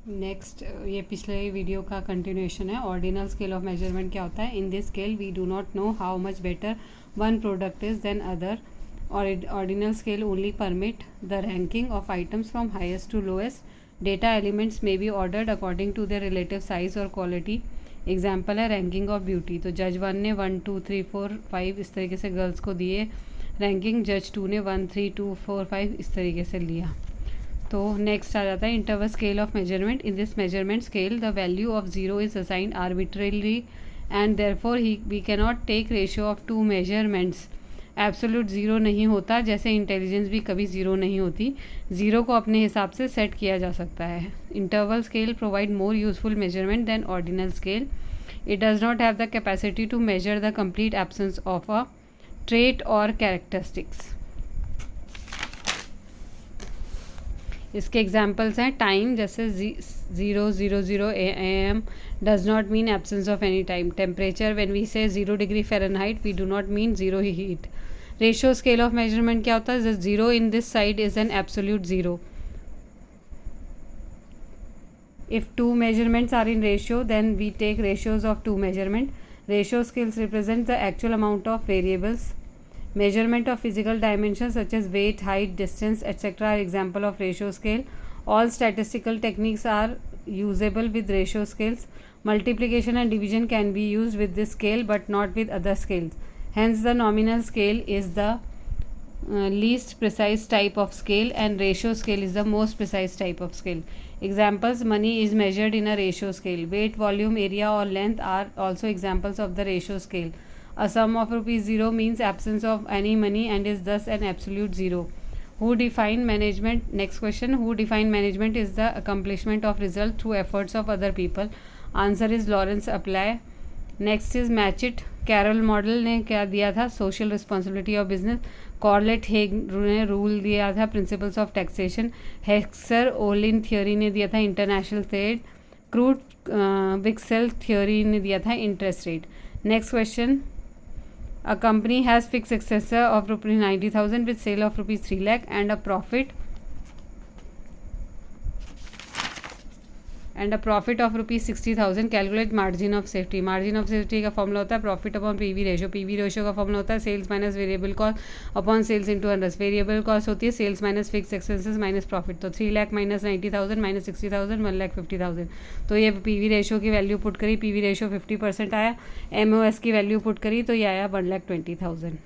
Next ये पिछले video का कंटिन्यूएशन है. ऑर्डिनल स्केल ऑफ मेजरमेंट क्या होता है? In this scale we do not know how much better one product is than other. Ordinal scale only permit the ranking of items from highest to lowest. Data elements may be ordered according to their relative size और quality. Example है ranking of beauty. तो जज 1 ने 1 2 3 4 5 इस तरीके से girls को दिए रैंकिंग. जज 2 ने 1 3 2 4 5 इस तरीके से लिया. तो नेक्स्ट आ जाता है interval scale of measurement. In this measurement scale the value of zero is assigned arbitrarily and therefore we can not take ratio of two measurements. Absolute zero नहीं होता, जैसे इंटेलिजेंस भी कभी ज़ीरो नहीं होती. ज़ीरो को अपने हिसाब से सेट किया जा सकता है. Interval scale provide more useful measurement than ordinal scale. It does not have the capacity to measure the complete absence of a trait और कैरेक्टरिस्टिक्स. इसके एग्जाम्पल्स हैं टाइम, जैसे 0:00 AM does not mean absence of any time. Temperature, when we say 0 degree Fahrenheit we do not mean zero heat. Ratio scale of measurement क्या होता है? Zero in this side is an absolute zero. If two measurements are in ratio, then we take ratios of two measurement. Ratio scales represent the actual amount of variables. Measurement of physical dimensions such as weight, height, distance, etc. are example of ratio scale. All statistical techniques are usable with ratio scales. Multiplication and division can be used with this scale but not with other scales. Hence the nominal scale is the least precise type of scale and ratio scale is the most precise type of scale. Examples: money is measured in a ratio scale. Weight, volume, area or length are also examples of the ratio scale. A sum of ₹0 means absence of any money and is thus an absolute zero. Who define management? Next question. Who define management is the accomplishment of result through efforts of other people. Answer is Lawrence Apply. Next is match it. Carroll model ने क्या दिया था? Social responsibility of business. Corlett Hague ने rule दिया था principles of taxation. Heckscher Ohlin theory ने दिया था इंटरनेशनल ट्रेड. क्रूड विक्सेल थियोरी ने दिया था interest rate. Next question. A company has fixed successor of ₹90,000 with sale of ₹3 lakh and a profit of ₹60,000. Calculate margin of safety. Margin of safety का formula होता है profit upon PV ratio. PV ratio का formula होता है sales minus variable cost upon sales into 100. Variable cost होती है sales minus fix expenses minus profit. तो 3 lakh minus 90,000 minus 60,000 1,50,000. तो ये पीवी रेशियो की वैल्यू पुट करी. पीवी रेशियो 50% आया. एमओएस की वैल्यू पुट करी तो ये आया 1,20,000.